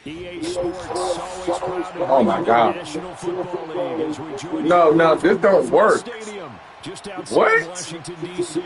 EA Sports always proud to Oh bring my you God. the National Football League as we join No, you no, this from don't work. Stadium, just outside What? Washington, D.C.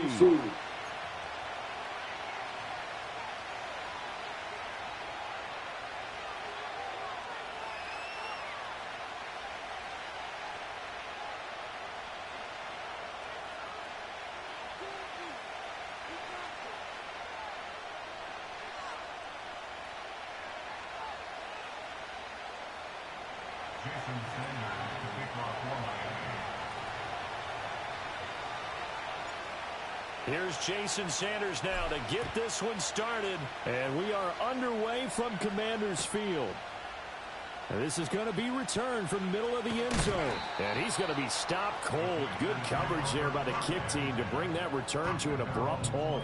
Here's Jason Sanders now to get this one started. And we are underway from Commander's Field. And this is going to be returned from the middle of the end zone. And he's going to be stopped cold. Good coverage there by the kick team to bring that return to an abrupt halt.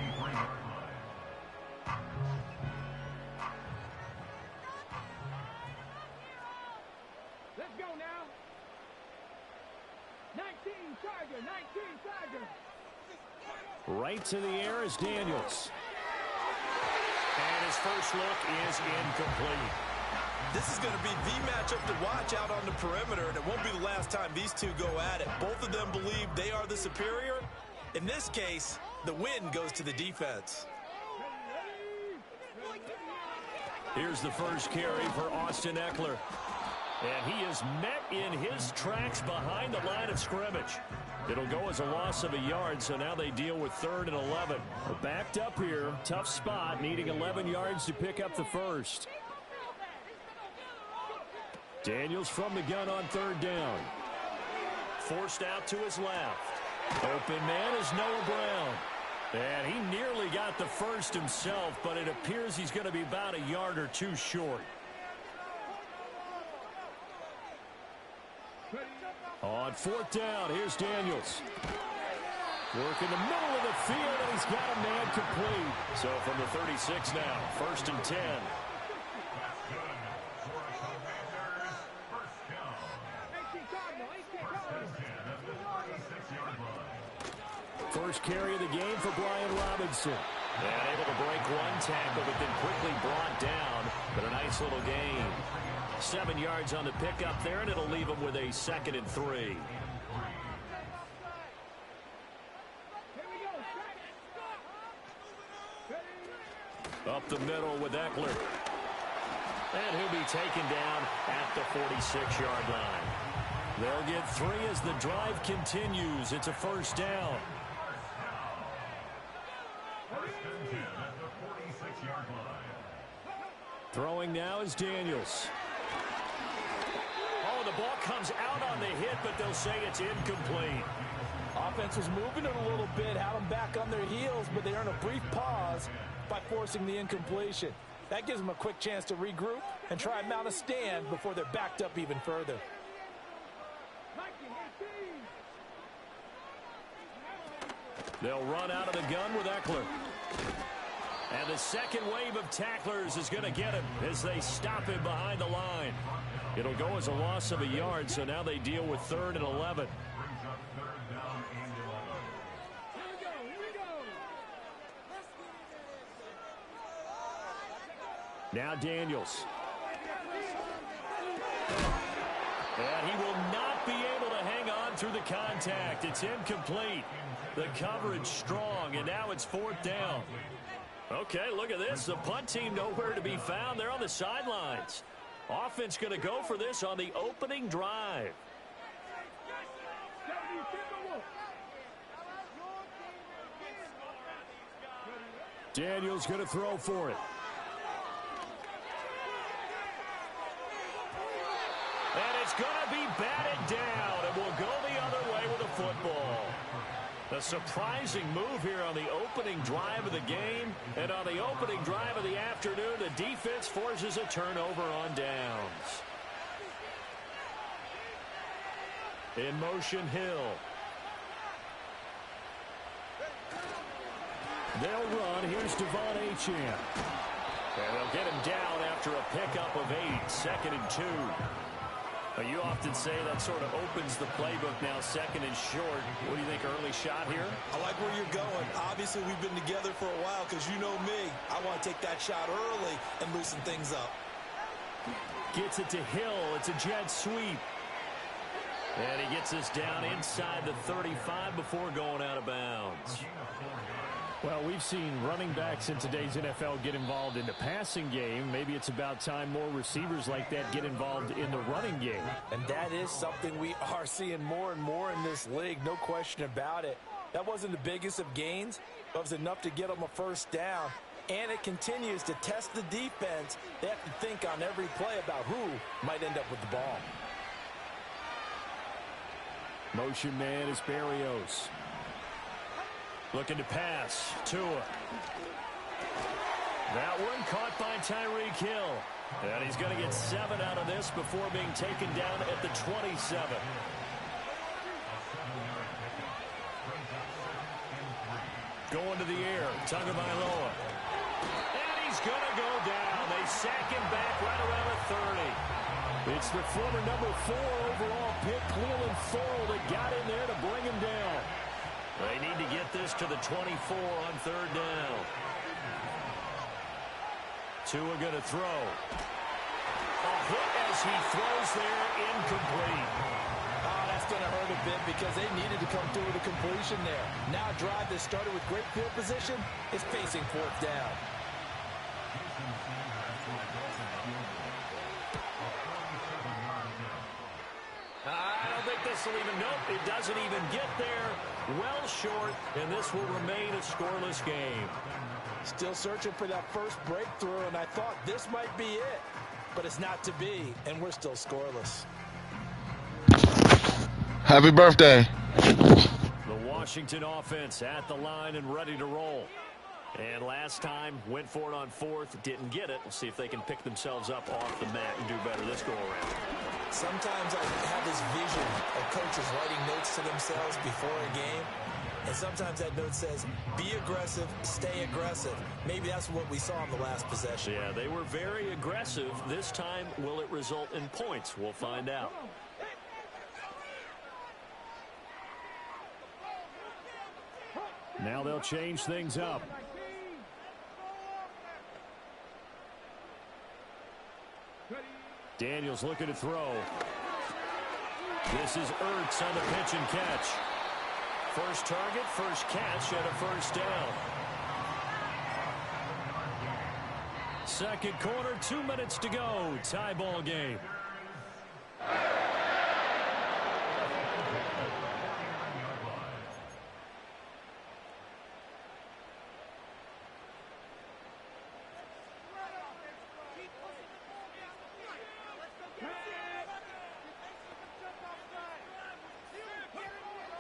Let's go now. 19 Tiger, 19 Tiger. Right to the air is Daniels. And his first look is incomplete. This is going to be the matchup to watch out on the perimeter, and it won't be the last time these two go at it. Both of them believe they are the superior. In this case, the win goes to the defense. Here's the first carry for Austin Eckler. And he is met in his tracks behind the line of scrimmage. It'll go as a loss of a yard, so now they deal with 3rd and 11. They're backed up here. Tough spot, needing 11 yards to pick up the first. Daniels from the gun on 3rd down. Forced out to his left. Open man is Noah Brown. And he nearly got the first himself, but it appears he's going to be about a yard or two short. On 4th down, here's Daniels. Work in the middle of the field, and he's got a man complete. So from the 36 now, 1st and 10. First carry of the game for Brian Robinson. And able to break one tackle, but then quickly brought down. But a nice little gain. 7 yards on the pickup there, and it'll leave him with a 2nd and 3. Up the middle with Eckler. And he'll be taken down at the 46-yard line. They'll get 3 as the drive continues. It's a 1st down. Throwing now is Daniels. Oh, the ball comes out on the hit, but they'll say it's incomplete. Offense was moving it a little bit, had them back on their heels, but they earn a brief pause by forcing the incompletion. That gives them a quick chance to regroup and try and mount a stand before they're backed up even further. They'll run out of the gun with Eckler. And the second wave of tacklers is going to get him as they stop him behind the line. It'll go as a loss of a yard, so now they deal with 3rd and 11. Now Daniels. And he will not be able to hang on through the contact. It's incomplete. The coverage strong, and now it's 4th down. Okay, look at this. The punt team nowhere to be found. They're on the sidelines. Offense going to go for this on the opening drive. Daniels going to throw for it. And it's going to be batted down, and we'll go the other way with the football. A surprising move here on the opening drive of the game. And on the opening drive of the afternoon, the defense forces a turnover on downs. In motion, Hill. They'll run. Here's Devon Achane. And they'll get him down after a pickup of 8. 2nd and 2. You often say that sort of opens the playbook now, 2nd and short. What do you think, early shot here? I like where you're going. Obviously, we've been together for a while because you know me. I want to take that shot early and loosen things up. Gets it to Hill. It's a jet sweep. And he gets us down inside the 35 before going out of bounds. Well, we've seen running backs in today's NFL get involved in the passing game. Maybe it's about time more receivers like that get involved in the running game. And that is something we are seeing more and more in this league, no question about it. That wasn't the biggest of gains, but it was enough to get them a first down. And it continues to test the defense. They have to think on every play about who might end up with the ball. Motion man is Berrios. Looking to pass. Tua. That one caught by Tyreek Hill. And he's going to get 7 out of this before being taken down at the 27. Going to the air. Tagovailoa. And he's going to go down. They sack him back right around the 30. It's the former number 4 overall pick, Cleveland Thorne, that got in there to bring him down. They need to get this to the 24 on 3rd down. Tua going to throw. A hit as he throws there, incomplete. Oh, that's going to hurt a bit because they needed to come through with a completion there. Now a drive that started with great field position is facing 4th down. I don't think this will even, nope, it doesn't even get there. Well short, and this will remain a scoreless game. Still searching for that first breakthrough, and I thought this might be it. But it's not to be, and we're still scoreless. Happy birthday. The Washington offense at the line and ready to roll. And last time, went for it on 4th, didn't get it. We'll see if they can pick themselves up off the mat and do better this go-around. Sometimes I have this vision of coaches writing notes to themselves before a game. And sometimes that note says, be aggressive, stay aggressive. Maybe that's what we saw in the last possession. Yeah, they were very aggressive. This time, will it result in points? We'll find out. Now they'll change things up. Daniels looking to throw. This is Ertz on the pitch and catch. First target, first catch, and a first down. Second quarter, 2 minutes to go. Tie ball game.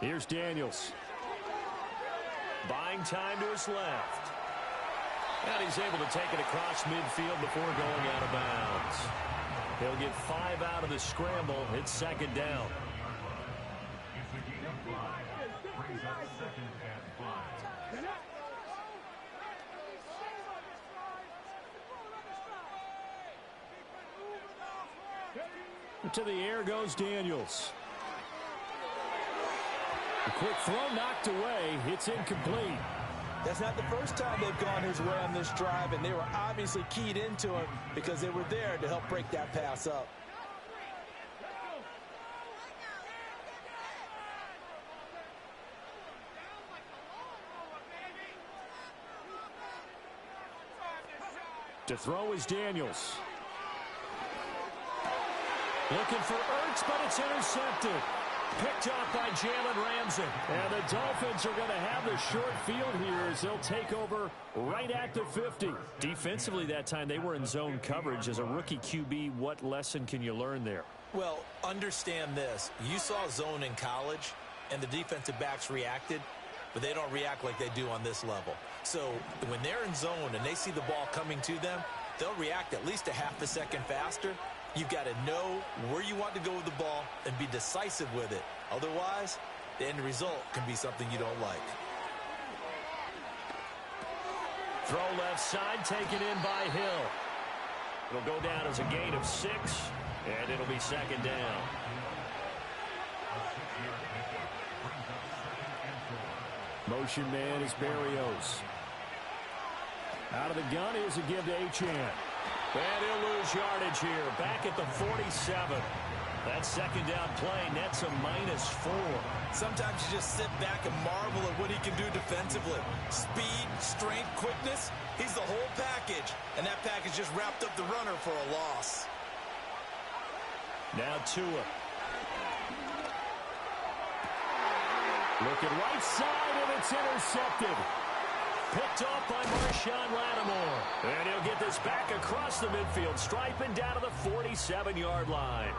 Here's Daniels. Buying time to his left. And he's able to take it across midfield before going out of bounds. He'll get 5 out of the scramble. It's 2nd down. To the air goes Daniels. A quick throw knocked away. It's incomplete. That's not the first time they've gone his way on this drive, and they were obviously keyed into him because they were there to help break that pass up. To throw is Daniels. Looking for Ertz, but it's intercepted. Picked off by Jalen Ramsey. And the Dolphins are going to have the short field here as they'll take over right at the 50. Defensively that time, they were in zone coverage. As a rookie QB, what lesson can you learn there? Well, understand this. You saw zone in college, and the defensive backs reacted, but they don't react like they do on this level. So when they're in zone and they see the ball coming to them, they'll react at least a half a second faster. You've got to know where you want to go with the ball and be decisive with it. Otherwise, the end result can be something you don't like. Throw left side, taken in by Hill. It'll go down as a gain of 6, and it'll be 2nd down. Motion man is Berrios. Out of the gun, here's a give to Achane. And he'll lose yardage here. Back at the 47. That second down play nets a -4. Sometimes you just sit back and marvel at what he can do defensively. Speed, strength, quickness. He's the whole package. And that package just wrapped up the runner for a loss. Now Tua. Looking right side, and it's intercepted. Picked off by Marshawn Lattimore. And he'll get this back across the midfield, striping down to the 47-yard line.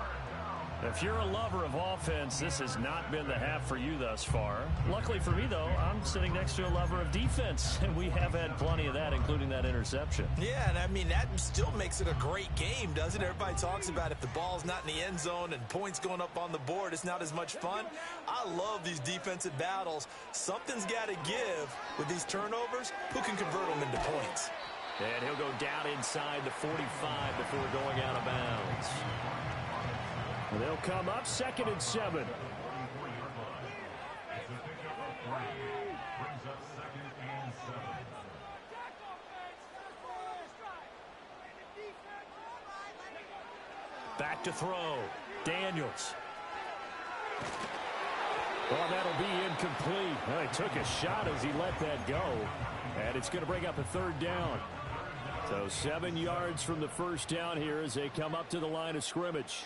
If you're a lover of offense, this has not been the half for you thus far. Luckily for me, though, I'm sitting next to a lover of defense, and we have had plenty of that, including that interception. Yeah, and I mean, that still makes it a great game, doesn't it? Everybody talks about if the ball's not in the end zone and points going up on the board, it's not as much fun. I love these defensive battles. Something's got to give with these turnovers. Who can convert them into points? And he'll go down inside the 45 before going out of bounds. They'll come up 2nd and 7. Back to throw. Daniels. Well, that'll be incomplete. Well, he took a shot as he let that go. And it's going to bring up a 3rd down. So 7 yards from the first down here as they come up to the line of scrimmage.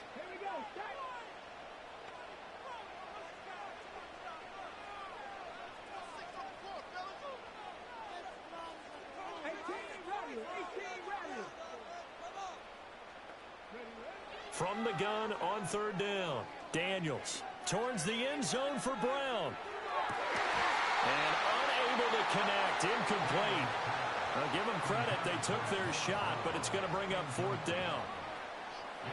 From the gun on 3rd down. Daniels towards the end zone for Brown. And unable to connect. Incomplete. I'll give them credit. They took their shot, but it's going to bring up 4th down.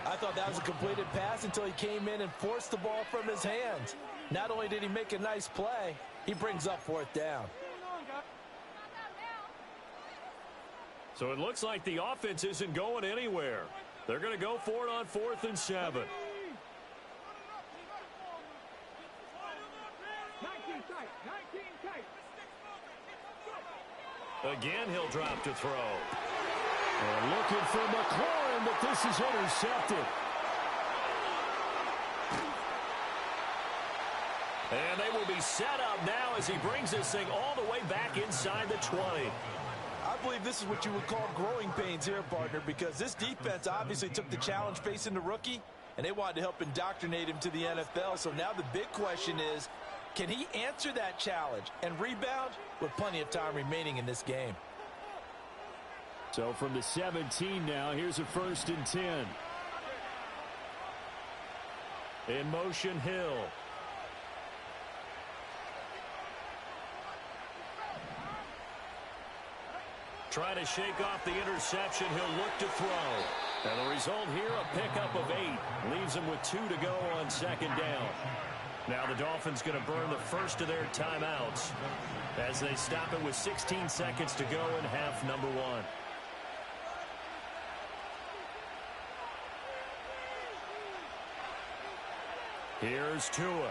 I thought that was a completed pass until he came in and forced the ball from his hands. Not only did he make a nice play, he brings up 4th down. So it looks like the offense isn't going anywhere. They're going to go for it on 4th and 7. 19 tight. 19 tight. Again, he'll drop to throw. And looking for McLaurin, but this is intercepted. And they will be set up now as he brings this thing all the way back inside the 20. I believe this is what you would call growing pains here, partner, because this defense obviously took the challenge facing the rookie, and they wanted to help indoctrinate him to the NFL. So now the big question is, can he answer that challenge and rebound with plenty of time remaining in this game? So from the 17 now, here's a 1st and 10. In motion, Hill. Trying to shake off the interception. He'll look to throw. And the result here, a pickup of 8. Leaves him with 2 to go on 2nd down. Now the Dolphins going to burn the first of their timeouts as they stop it with 16 seconds to go in half number 1. Here's Tua.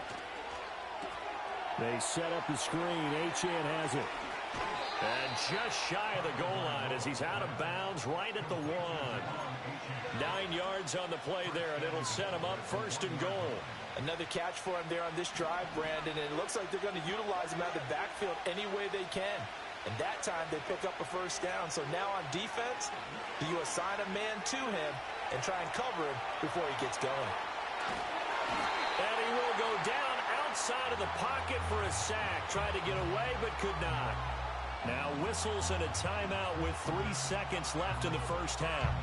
They set up the screen. Achane has it. And just shy of the goal line as he's out of bounds right at the 1. 9 yards on the play there, and it'll set him up 1st and goal. Another catch for him there on this drive, Brandon, and it looks like they're going to utilize him out of the backfield any way they can. And that time they pick up a 1st down. So now on defense, do you assign a man to him and try and cover him before he gets going? And he will go down outside of the pocket for a sack. Tried to get away, but could not. Now whistles and a timeout with 3 seconds left in the first half.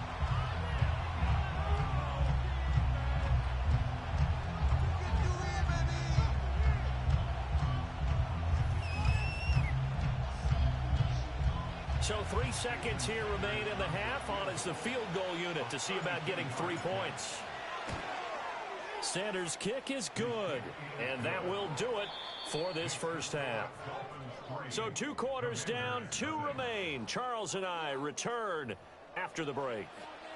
So 3 seconds here remain in the half. On is the field goal unit to see about getting 3 points. Sanders' kick is good, and that will do it for this first half. So 2 quarters down, 2 remain. Charles and I return after the break.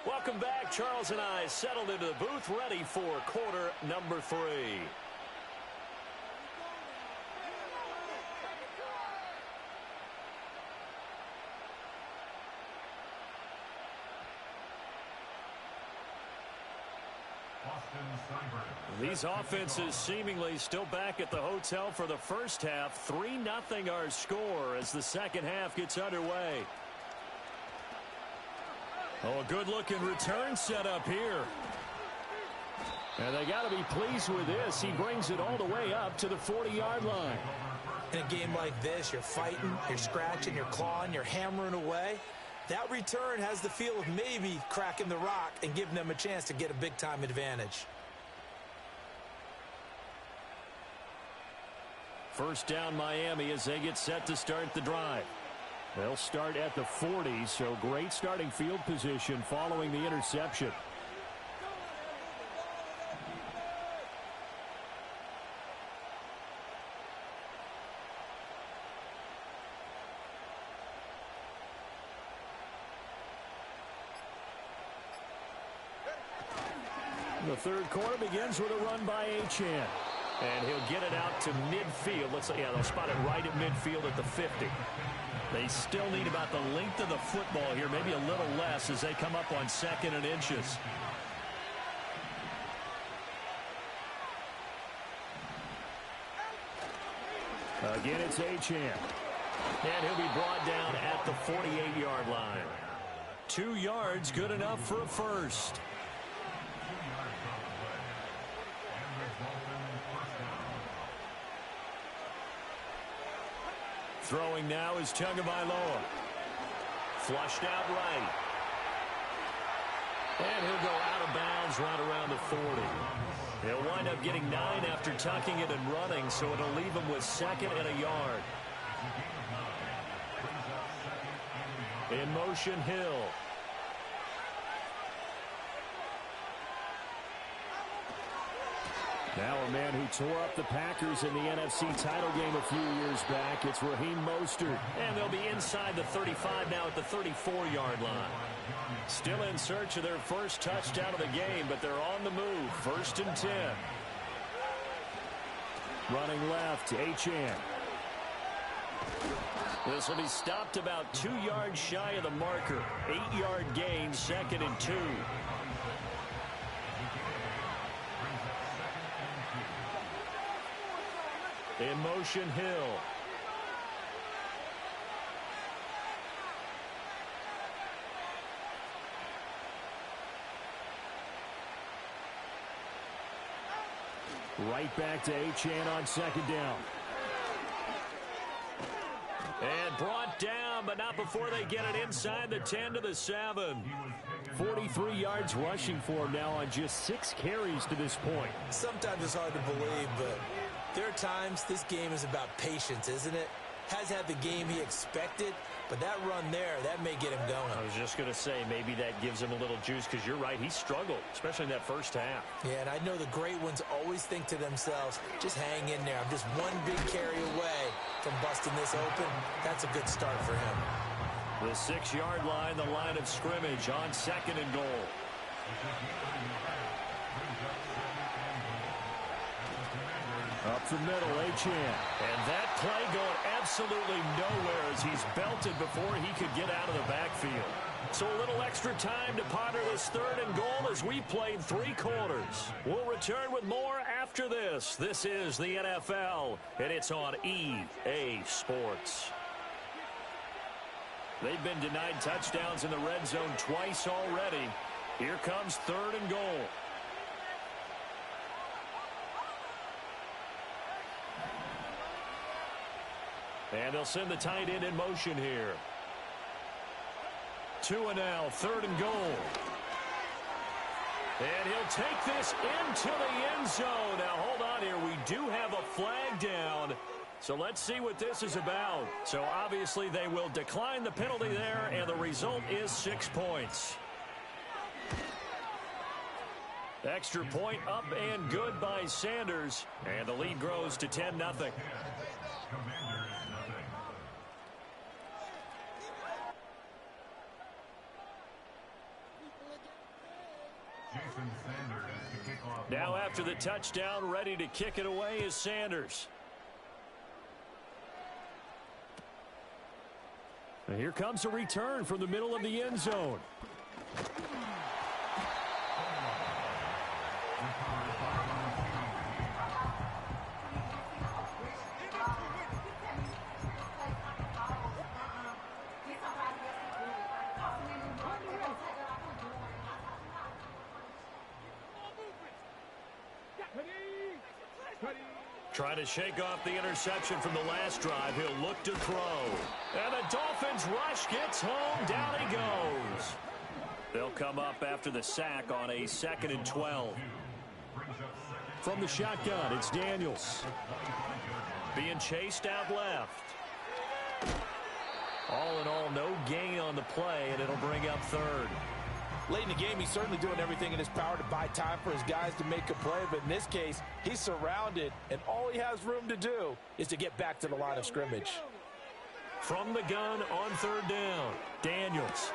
Welcome back. Charles and I settled into the booth, ready for quarter number 3. These offenses seemingly still back at the hotel for the first half. 3-0 our score as the second half gets underway. Oh, a good-looking return set up here. And they got to be pleased with this. He brings it all the way up to the 40-yard line. In a game like this, you're fighting, you're scratching, you're clawing, you're hammering away. That return has the feel of maybe cracking the rock and giving them a chance to get a big-time advantage. First down Miami as they get set to start the drive. They'll start at the 40, so great starting field position following the interception. The third quarter begins with a run by Achane. And he'll get it out to midfield. They'll spot it right at midfield at the 50. They still need about the length of the football here, maybe a little less as they come up on 2nd and inches. Again, it's Achane. And he'll be brought down at the 48-yard line. 2 yards, good enough for a first. Throwing now is Tagovailoa. Flushed out right. And he'll go out of bounds right around the 40. He'll wind up getting 9 after tucking it and running, so it'll leave him with 2nd and a yard. In motion, Hill. Now a man who tore up the Packers in the NFC title game a few years back. It's Raheem Mostert. And they'll be inside the 35 now at the 34-yard line. Still in search of their first touchdown of the game, but they're on the move. 1st and 10. Running left, Achane. This will be stopped about 2 yards shy of the marker. 8-yard gain, 2nd and 2. In motion, Hill. Right back to Achane on 2nd down. And brought down, but not before they get it inside the 10 to the 7. 43 yards rushing for him now on just 6 carries to this point. Sometimes it's hard to believe, but there are times this game is about patience, isn't it? Has had the game he expected, but that run there, that may get him going. I was just going to say, maybe that gives him a little juice, because you're right, he struggled, especially in that first half. Yeah, and I know the great ones always think to themselves, just hang in there. I'm just one big carry away from busting this open. That's a good start for him. The 6-yard line, the line of scrimmage on 2nd and goal. Up the middle, Achane. And that play going absolutely nowhere as he's belted before he could get out of the backfield. So a little extra time to ponder this 3rd and goal as we played 3 quarters. We'll return with more after this. This is the NFL, and it's on EA Sports. They've been denied touchdowns in the red zone twice already. Here comes 3rd and goal. And they'll send the tight end in motion here. 2 and now, 3rd and goal. And he'll take this into the end zone. Now, hold on here. We do have a flag down. So let's see what this is about. So obviously they will decline the penalty there, and the result is 6 points. Extra point up and good by Sanders. And the lead grows to 10-0. Now after the touchdown, ready to kick it away is Sanders. And here comes a return from the middle of the end zone. Trying to shake off the interception from the last drive. He'll look to throw. And the Dolphins rush gets home. Down he goes. They'll come up after the sack on a 2nd and 12. From the shotgun, it's Daniels. Being chased out left. All in all, no gain on the play, and it'll bring up 3rd. Late in the game, he's certainly doing everything in his power to buy time for his guys to make a play. But in this case, he's surrounded, and all he has room to do is to get back to the line of scrimmage. From the gun on 3rd down, Daniels.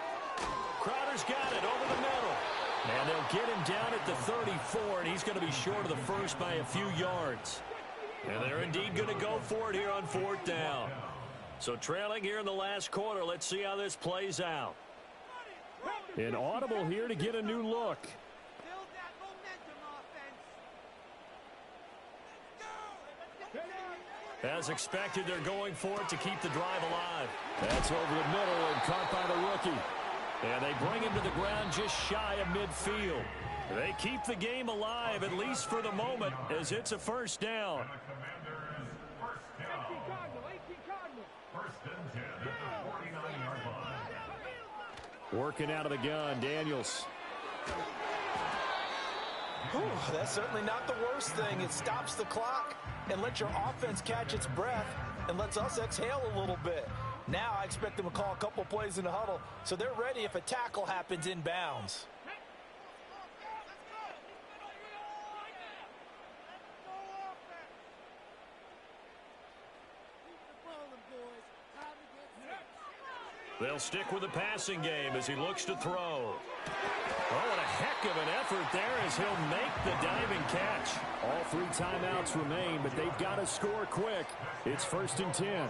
Crowder's got it over the middle. And they'll get him down at the 34, and he's going to be short of the first by a few yards. And they're indeed going to go for it here on 4th down. So trailing here in the last quarter, let's see how this plays out. An audible here to get a new look. As expected, they're going for it to keep the drive alive. That's over the middle and caught by the rookie. And they bring him to the ground just shy of midfield. They keep the game alive, at least for the moment, as it's a 1st down. Working out of the gun, Daniels. That's certainly not the worst thing. It stops the clock and lets your offense catch its breath and lets us exhale a little bit. Now I expect them to call a couple plays in the huddle, so they're ready if a tackle happens in bounds. They'll stick with the passing game as he looks to throw. Oh, and a heck of an effort there as he'll make the diving catch. All 3 timeouts remain, but they've got to score quick. It's 1st and 10.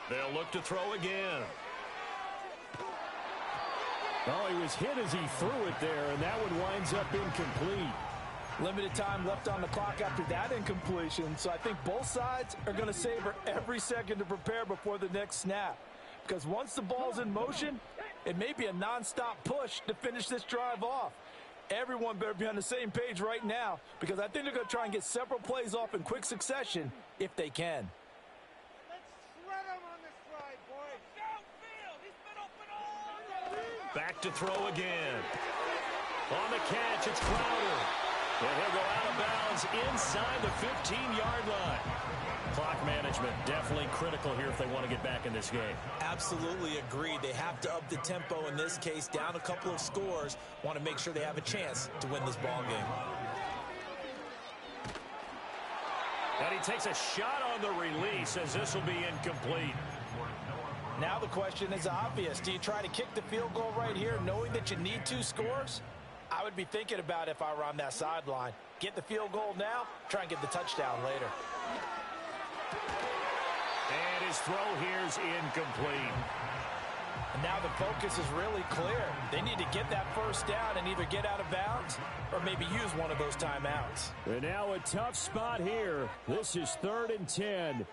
They'll look to throw again. Oh, he was hit as he threw it there, and that one winds up incomplete. Limited time left on the clock after that incompletion, so I think both sides are going to savor every second to prepare before the next snap. Because once the ball's in motion, it may be a nonstop push to finish this drive off. Everyone better be on the same page right now, because I think they're going to try and get several plays off in quick succession if they can. Back to throw again. On the catch, it's Crowder. And he'll go out of bounds inside the 15-yard line. Clock management definitely critical here if they want to get back in this game. Absolutely agreed. They have to up the tempo in this case, down a couple of scores. Want to make sure they have a chance to win this ball game. And he takes a shot on the release as this will be incomplete. Now the question is obvious. Do you try to kick the field goal right here knowing that you need 2 scores? I would be thinking about it if I were on that sideline. Get the field goal now, try and get the touchdown later. And his throw here is incomplete. And now the focus is really clear. They need to get that 1st down and either get out of bounds or maybe use one of those timeouts. And now a tough spot here. This is 3rd and 10.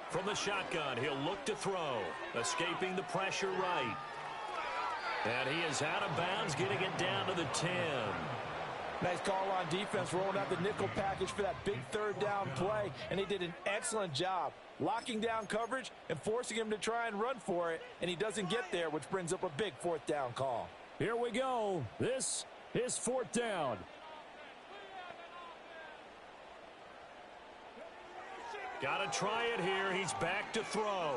From the shotgun, he'll look to throw. Escaping the pressure right. And he is out of bounds, getting it down to the 10. Nice call on defense, rolling out the nickel package for that big 3rd down play. And he did an excellent job locking down coverage and forcing him to try and run for it. And he doesn't get there, which brings up a big 4th down call. Here we go. This is 4th down. Got to try it here. He's back to throw.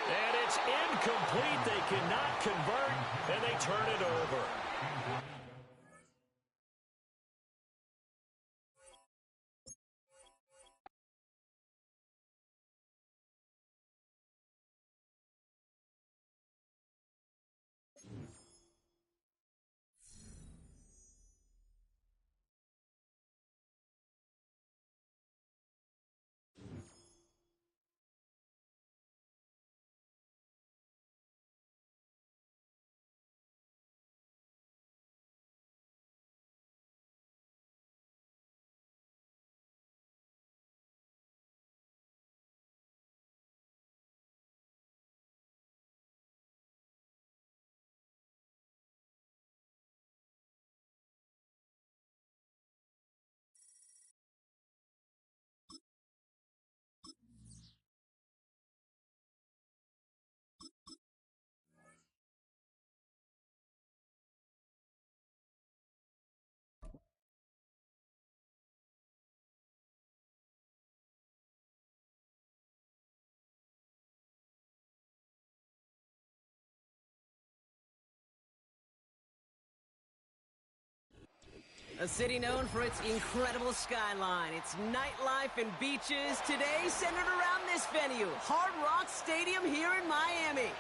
And it's incomplete. They cannot convert, and they turn it over. A city known for its incredible skyline, its nightlife and beaches, today centered around this venue, Hard Rock Stadium here in Miami.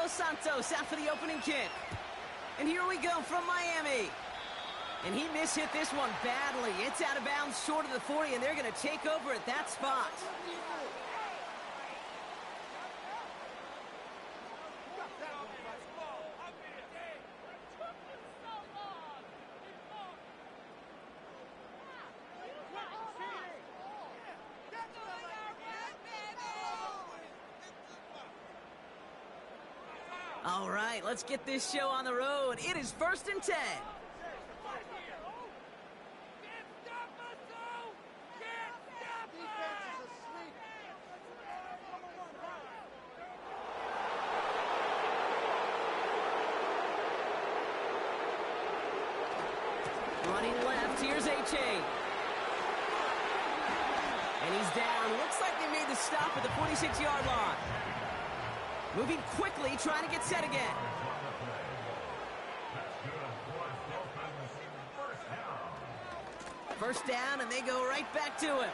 Santos out for the opening kick. And here we go from Miami. And he mishit this one badly. It's out of bounds short of the 40, and they're going to take over at that spot. All right, let's get this show on the road. It is 1st and 10. Running left, here's H.A. And he's down. Looks like they made the stop at the 46-yard line. Moving quickly, trying to get set again. First down, and they go right back to him.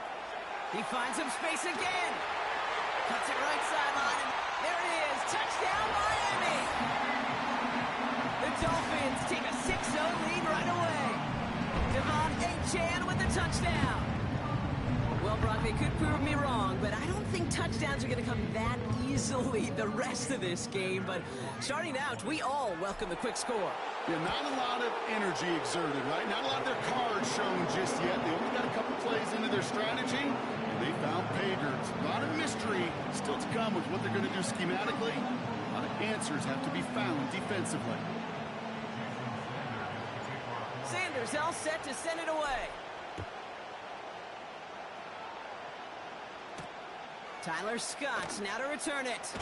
He finds some space again. Cuts it right sideline, and there it is. Touchdown, Miami! The Dolphins take a 6-0 lead right away. Devon Achane with the touchdown. Well, Brock, they could prove me wrong, but I don't think touchdowns are going to come that easily the rest of this game. But starting out, we all welcome the quick score. Yeah, not a lot of energy exerted, right? Not a lot of their cards shown just yet. They only got a couple plays into their strategy, and they found pay dirt. A lot of mystery still to come with what they're going to do schematically. A lot of answers have to be found defensively. Sanders all set to send it away. Tyler Scott now to return it.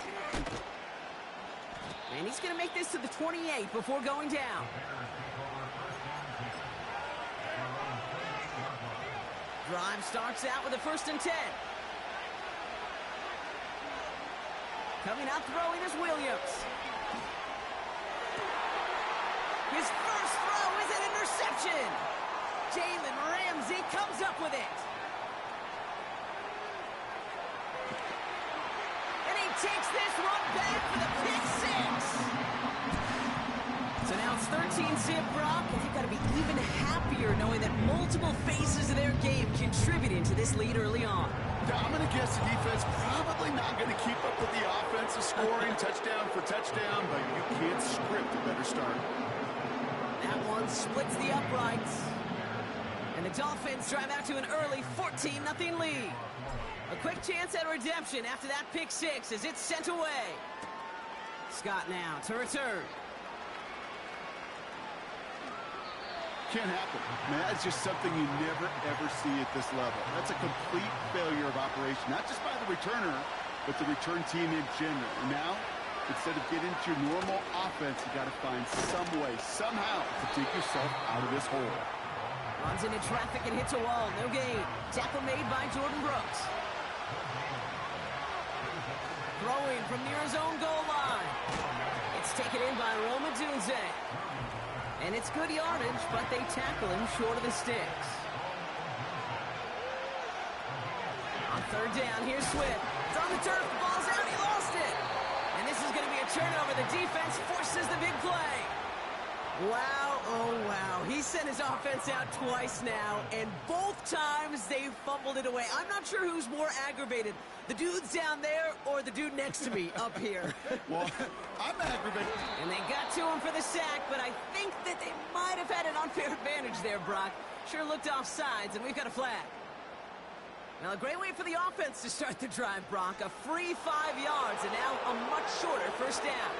And he's going to make this to the 28 before going down. Drive starts out with a 1st and 10. Coming out throwing is Williams. His first throw is an interception. Jalen Ramsey comes up with it. Takes this one back for the pick 6. So now it's 13-zip, Brock, and they've got to be even happier knowing that multiple phases of their game contributing to this lead early on. Now, I'm going to guess the defense probably not going to keep up with the offensive scoring touchdown for touchdown, but you can't script a better start. That one splits the uprights. And the Dolphins drive out to an early 14-0 lead. A quick chance at redemption after that pick 6 as it's sent away. Scott now to return. Can't happen. Man, that's just something you never, ever see at this level. That's a complete failure of operation, not just by the returner, but the return team in general. And now, instead of getting into your normal offense, you got to find some way, somehow, to dig yourself out of this hole. Runs into traffic and hits a wall. No gain. Tackle made by Jordan Brooks. Throwing from near his own goal line. It's taken in by Roma Dunze. And it's good yardage, but they tackle him short of the sticks. On 3rd down, here's Swift. It's on the turf, the ball's out, he lost it. And this is going to be a turnover. The defense forces the big play. Wow, oh wow. He sent his offense out twice now, and both times they fumbled it away. I'm not sure who's more aggravated, the dudes down there or the dude next to me up here. Well, I'm aggravated. And they got to him for the sack, but I think that they might have had an unfair advantage there, Brock. Sure looked off sides, and we've got a flag. Now, a great way for the offense to start the drive, Brock. A free 5 yards, and now a much shorter 1st down.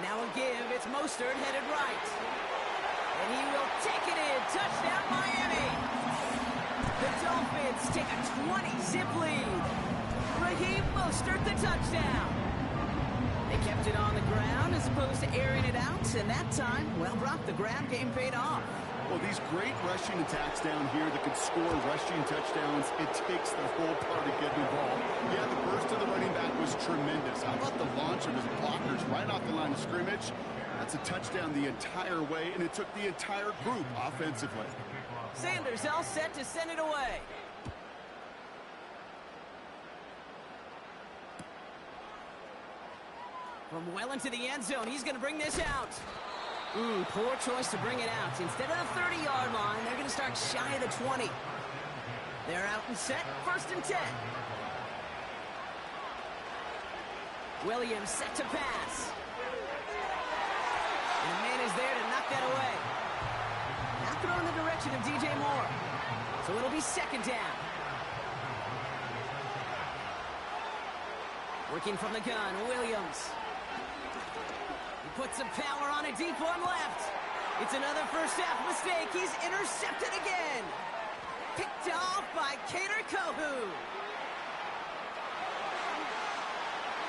Now a give, it's Mostert headed right. And he will take it in. Touchdown, Miami. The Dolphins take a 20-zip lead. Raheem Mostert, the touchdown. They kept it on the ground as opposed to airing it out. and that time, well, Brock, the ground game paid off. Well, these great rushing attacks down here that can score rushing touchdowns, it takes the whole party getting involved. Yeah, the burst of the running back was tremendous. How about the launch of his blockers right off the line of scrimmage? That's a touchdown the entire way, and it took the entire group offensively. Sanders all set to send it away. From well into the end zone, he's going to bring this out. Poor choice to bring it out. Instead of the 30-yard line, they're going to start shy of the 20. They're out and set, 1st and 10. Williams set to pass. And the man is there to knock that away. Now throw in the direction of DJ Moore. So it'll be 2nd down. Working from the gun, Williams. Puts some power on it, deep one left. It's another first half mistake. He's intercepted again. Picked off by Kader Kohu.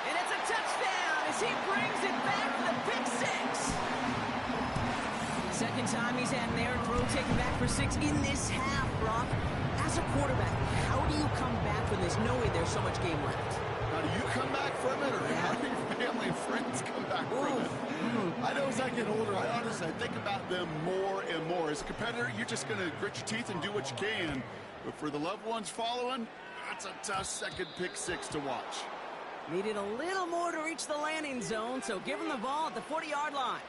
And it's a touchdown as he brings it back for the pick 6. Second time he's had an air throw taken back for 6 in this half, Brock. As a quarterback, how do you come back from this knowing there's so much game left? How do you come back from it, or how do your family and friends come back from it? I know as I get older, I honestly think about them more and more. As a competitor, you're just going to grit your teeth and do what you can. But for the loved ones following, that's a tough second pick 6 to watch. Needed a little more to reach the landing zone, so give him the ball at the 40-yard line.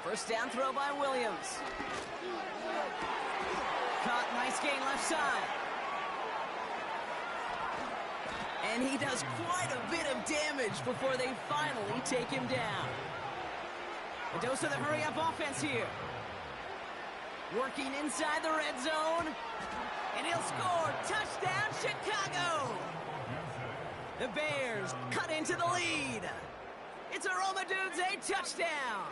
First down throw by Williams. Caught, nice gain left side. And he does quite a bit of damage before they finally take him down. A dose of the hurry-up offense here. Working inside the red zone. And he'll score. Touchdown, Chicago! The Bears cut into the lead. It's a Romadudes, a touchdown.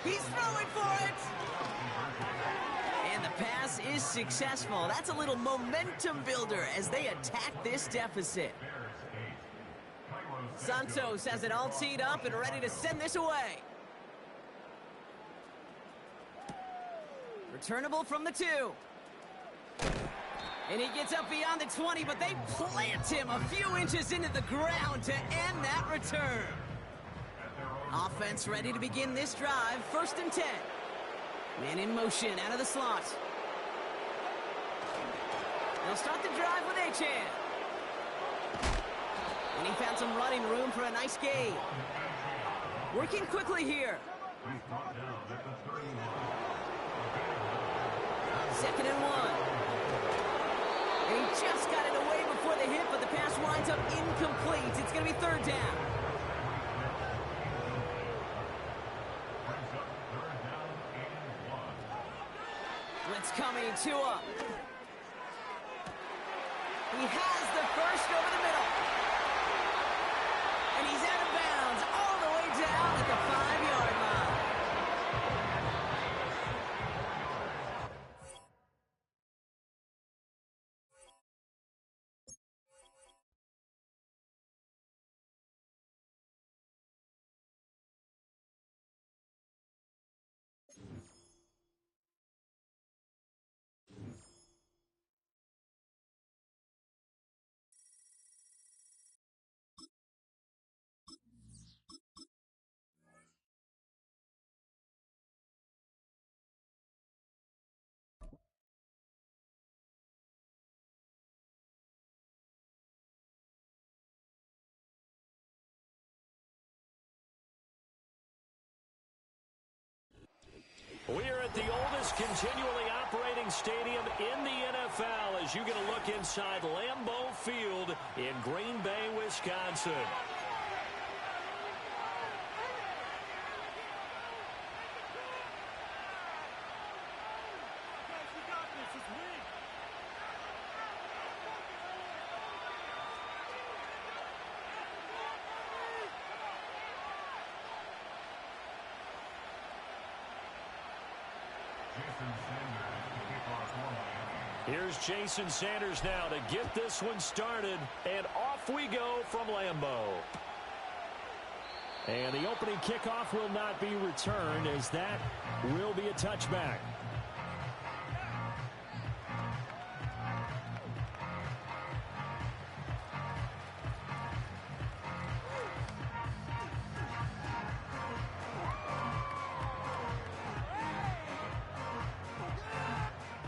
He's throwing for it. And the pass is successful. That's a little momentum builder as they attack this deficit. Santos has it all teed up and ready to send this away. Returnable from the 2. And he gets up beyond the 20, but they plant him a few inches into the ground to end that return. Offense ready to begin this drive. 1st and 10. Man in motion out of the slot. They'll start the drive with Achan. And he found some running room for a nice gain. Working quickly here. 2nd and 1. And he just got it away before the hit, but the pass winds up incomplete. It's going to be 3rd down. Blitz coming, Tua. He has the first over the middle. And he's out of bounds all the way down at the 5-yard line. We are at the oldest continually operating stadium in the NFL as you get a look inside Lambeau Field in Green Bay, Wisconsin. Here's Jason Sanders now to get this one started, and off we go from Lambeau. And the opening kickoff will not be returned, as that will be a touchback.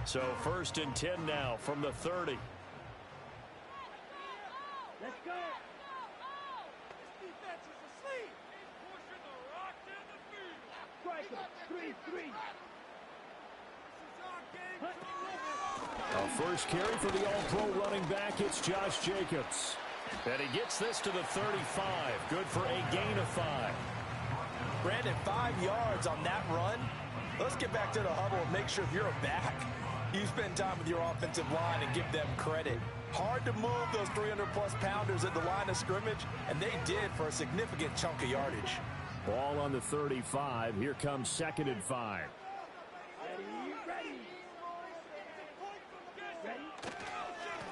So 1st and 10 now from the 30. Let's go. This defense is asleep. Pushing the rock in the field. Strike him. 3-3. This is our game. A first carry for the all-pro running back. It's Josh Jacobs. And he gets this to the 35. Good for a gain of 5. Brandon, 5 yards on that run. Let's get back to the huddle and make sure if you're a back, you spend time with your offensive line and give them credit. Hard to move those 300-plus pounders at the line of scrimmage, and they did for a significant chunk of yardage. Ball on the 35. Here comes 2nd and 5.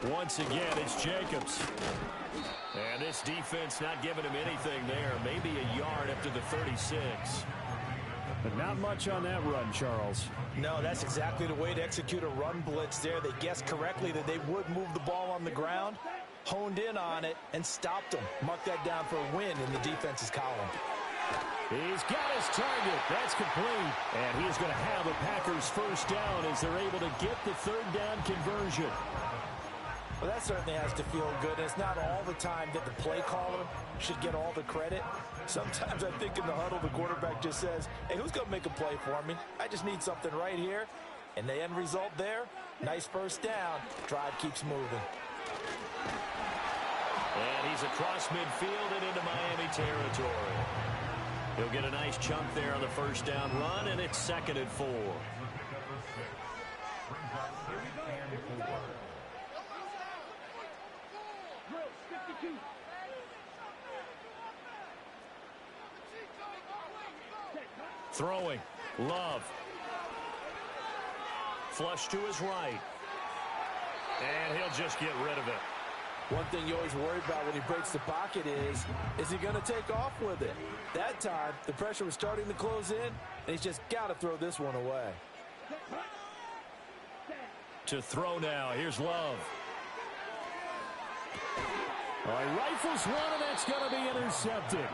Once again, it's Jacobs. And this defense not giving him anything there. Maybe a yard up to the 36. But not much on that run, Charles. No, that's exactly the way to execute a run blitz there. They guessed correctly that they would move the ball on the ground, honed in on it, and stopped them. Mark that down for a win in the defense's column. He's got his target. That's complete. And he is going to have a Packers first down as they're able to get the 3rd down conversion. Well, that certainly has to feel good. And it's not all the time that the play caller should get all the credit. Sometimes I think in the huddle, the quarterback just says, hey, who's going to make a play for me? I just need something right here. And the end result there, nice first down. Drive keeps moving. And he's across midfield and into Miami territory. He'll get a nice chunk there on the first down run, and it's 2nd and 4. Throwing. Love. Flush to his right. And he'll just get rid of it. One thing you always worry about when he breaks the pocket is he going to take off with it? That time, the pressure was starting to close in, and he's just got to throw this one away. To throw now. Here's Love. He rifles one, and that's going to be intercepted.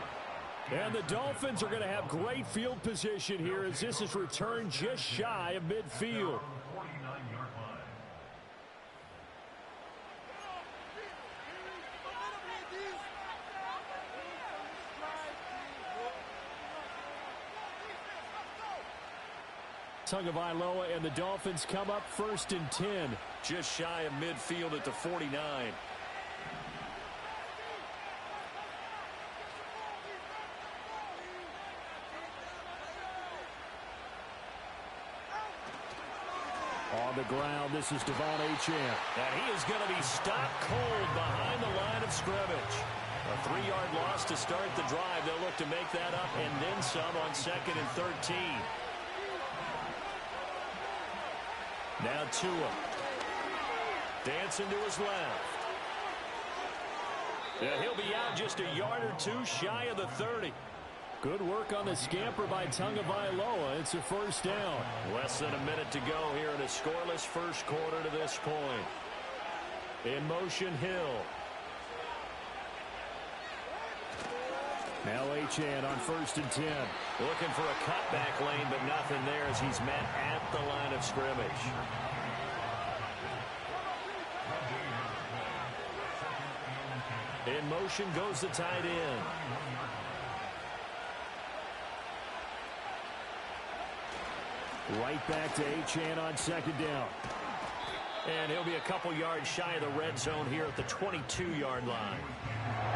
And the Dolphins are going to have great field position here as this is returned just shy of midfield. Tagovailoa and the Dolphins come up 1st and 10. Just shy of midfield at the 49. On the ground, this is Devon Achane. And he is going to be stopped cold behind the line of scrimmage. A 3-yard loss to start the drive. They'll look to make that up and then some on 2nd and 13. Now Tua. Dancing to his left. Yeah, he'll be out just a yard or two shy of the 30. Good work on the scamper by Tagovailoa. It's a first down. Less than a minute to go here in a scoreless first quarter to this point. In motion, Hill. Now Achane on 1st and 10. Looking for a cutback lane, but nothing there as he's met at the line of scrimmage. In motion goes the tight end. Right back to Achane on 2nd down. And he'll be a couple yards shy of the red zone here at the 22-yard line.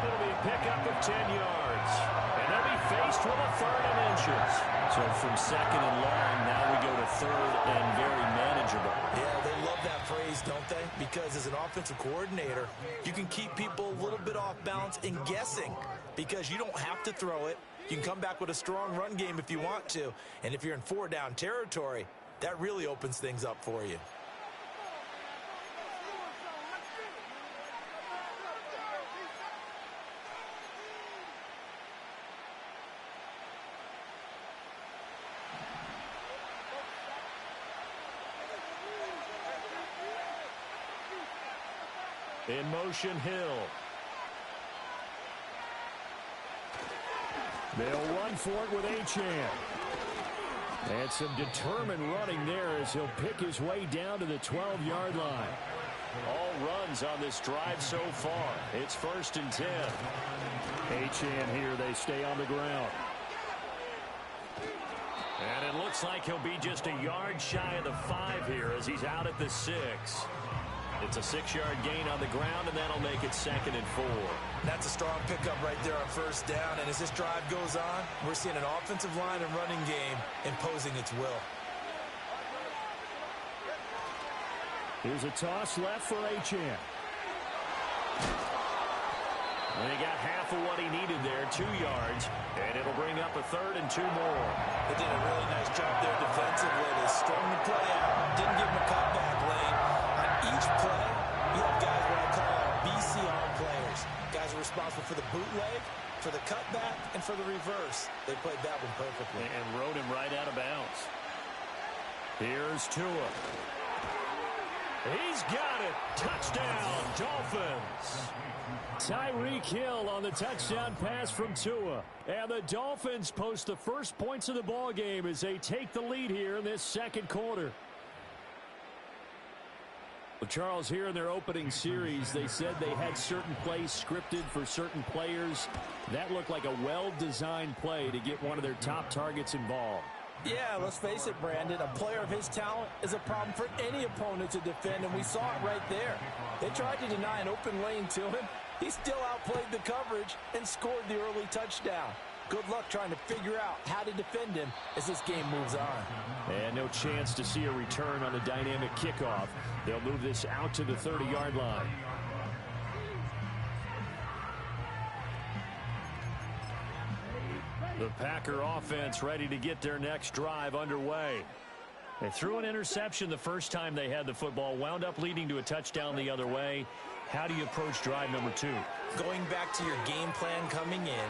It'll be a pickup of 10 yards. And they'll be faced with a 3rd and inches. So from 2nd and long, now we go to 3rd and very manageable. Yeah, they love that phrase, don't they? Because as an offensive coordinator, you can keep people a little bit off balance and guessing because you don't have to throw it. You can come back with a strong run game if you want to. And if you're in 4-down territory, that really opens things up for you. In motion, Hill. They'll run for it with Achane. And some determined running there as he'll pick his way down to the 12-yard line. All runs on this drive so far. It's 1st and 10. Achane here, they stay on the ground. And it looks like he'll be just a yard shy of the 5 here as he's out at the 6. It's a 6-yard gain on the ground, and that'll make it 2nd and 4. That's a strong pickup right there on 1st down. And as this drive goes on, we're seeing an offensive line and running game imposing its will. Here's a toss left for Achane. And he got half of what he needed there, 2 yards, and it'll bring up a 3rd and 2 more. They did a really nice job there defensively. They strung the play out, didn't give him a cutback lane. On each play, you have guys what I call BCR players. Guys are responsible for the bootleg, for the cutback, and for the reverse. They played that one perfectly. And rode him right out of bounds. Here's Tua. He's got it. Touchdown, Dolphins. Tyreek Hill on the touchdown pass from Tua. And the Dolphins post the first points of the ball game as they take the lead here in this 2nd quarter. Well, Charles, here in their opening series, they said they had certain plays scripted for certain players. That looked like a well-designed play to get one of their top targets involved. Yeah, let's face it, Brandon. A player of his talent is a problem for any opponent to defend, and we saw it right there. They tried to deny an open lane to him. He still outplayed the coverage and scored the early touchdown. Good luck trying to figure out how to defend him as this game moves on. And no chance to see a return on a dynamic kickoff. They'll move this out to the 30-yard line. The Packer offense ready to get their next drive underway. They threw an interception the first time they had the football, wound up leading to a touchdown the other way. How do you approach drive number 2? Going back to your game plan coming in,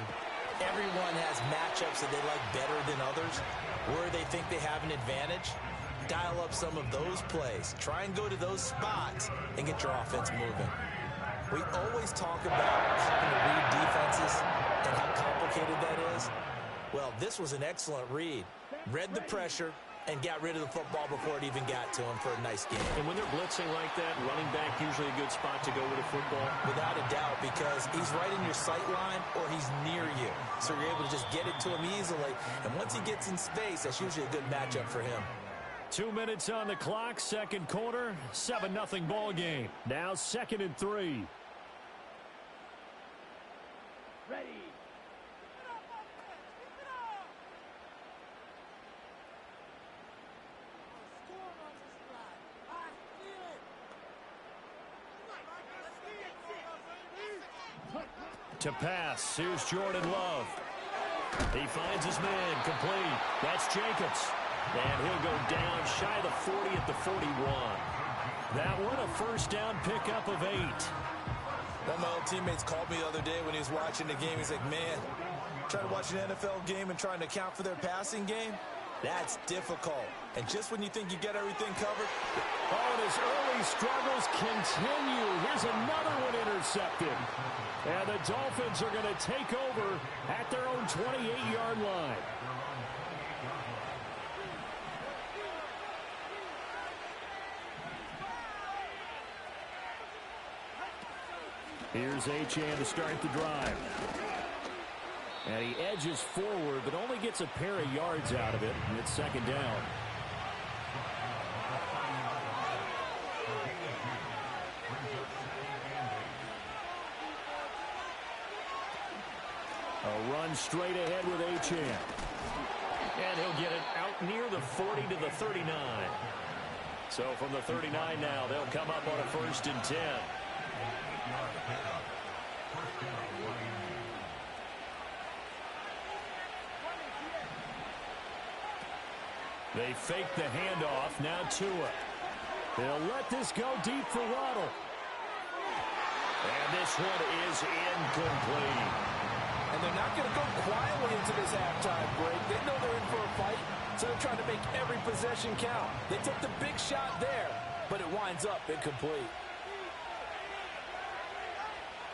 everyone has matchups that they like better than others. Where they think they have an advantage, dial up some of those plays. Try and go to those spots and get your offense moving. We always talk about having to read defenses and how complicated that is. Well, this was an excellent read. Read the pressure and got rid of the football before it even got to him for a nice game. And when they're blitzing like that, running back usually a good spot to go with a football? Without a doubt, because he's right in your sight line or he's near you. So you're able to just get it to him easily. And once he gets in space, that's usually a good matchup for him. 2 minutes on the clock, 2nd quarter, 7-0 ball game. Now 2nd and 3. Ready. To pass, here's Jordan Love. He finds his man, complete. That's Jacobs. And he'll go down shy of the 40 at the 41. That one a 1st down pickup of 8. One of my old teammates called me the other day when he was watching the game. He's like, man, trying to watch an NFL game and trying to account for their passing game, that's difficult. And just when you think you get everything covered. Oh, and his early struggles continue. Here's another one intercepted. And the Dolphins are going to take over at their own 28-yard line. Here's Achane to start the drive. And he edges forward, but only gets a pair of yards out of it, and it's 2nd down. A run straight ahead with Achane. And he'll get it out near the 40 to the 39. So from the 39 now, they'll come up on a 1st and 10. They fake the handoff. Now Tua. They'll let this go deep for Waddle. And this one is incomplete. And they're not going to go quietly into this halftime break. They know they're in for a fight, so they're trying to make every possession count. They took the big shot there, but it winds up incomplete.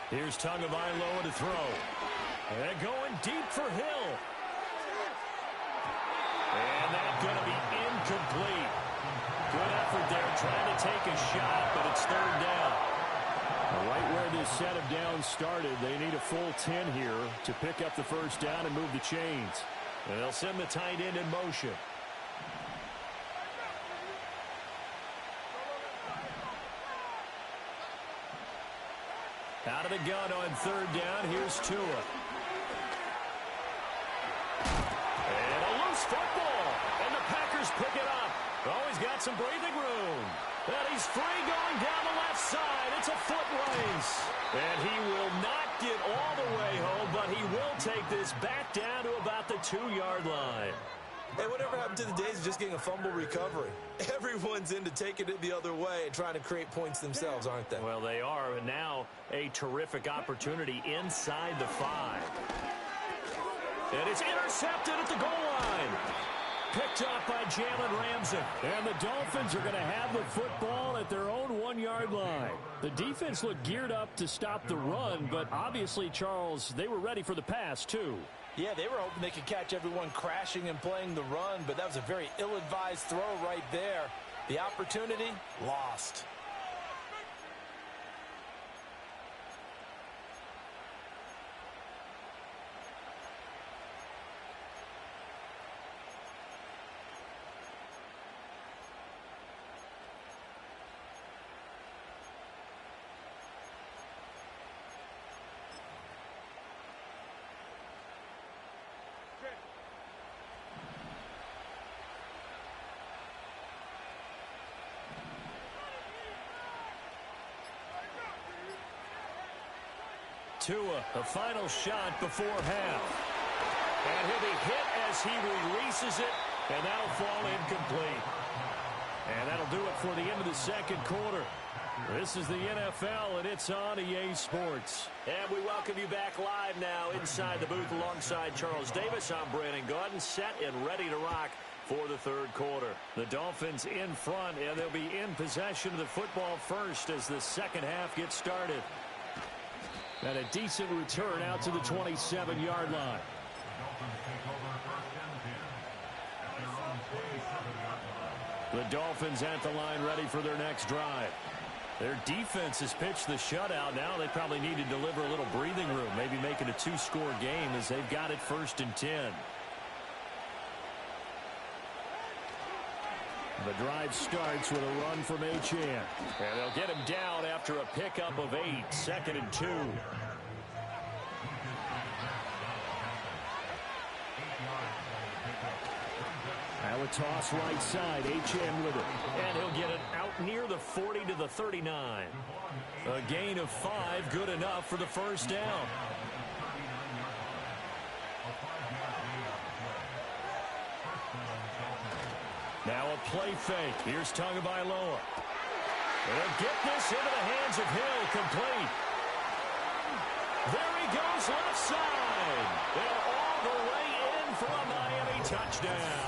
Here's Tagovailoa to throw. And going deep for Hill. And that's going to be incomplete. Good effort there trying to take a shot, but it's third down. Right where this set of downs started, they need a full 10 here to pick up the first down and move the chains. And they'll send the tight end in motion. Out of the gun on third down, here's Tua. And a loose football, and the Packers pick it up. Oh, he's got some breathing room. And he's free going down the left side. It's a foot race. And he will not get all the way home, but he will take this back down to about the 2-yard line. Hey, whatever happened to the days of just getting a fumble recovery? Everyone's into taking it the other way and trying to create points themselves, aren't they? Well, they are, and now a terrific opportunity inside the 5. And it's intercepted at the goal line. Picked up by Jalen Ramsey. And the Dolphins are going to have the football at their own 1-yard line. The defense looked geared up to stop the run, but obviously, Charles, they were ready for the pass, too. Yeah, they were hoping they could catch everyone crashing and playing the run, but that was a very ill-advised throw right there. The opportunity, lost. Tua, the final shot before half. And he'll be hit as he releases it, and that'll fall incomplete. And that'll do it for the end of the second quarter. This is the NFL, and it's on EA Sports. And we welcome you back live now inside the booth alongside Charles Davis. I'm Brandon Gaudin, set and ready to rock for the third quarter. The Dolphins in front, and they'll be in possession of the football first as the second half gets started. And a decent return out to the 27-yard line. The Dolphins at the line ready for their next drive. Their defense has pitched the shutout. Now they probably need to deliver a little breathing room, maybe make it a 2-score game as they've got it 1st and 10. The drive starts with a run from Achane. And they'll get him down after a pickup of 8, 2nd and 2. Now a toss right side, Achane with it. And he'll get it out near the 40 to the 39. A gain of 5, good enough for the first down. Now a play fake. Here's Tagovailoa. They'll get this into the hands of Hill, complete. There he goes, left side. And all the way in for a Miami touchdown.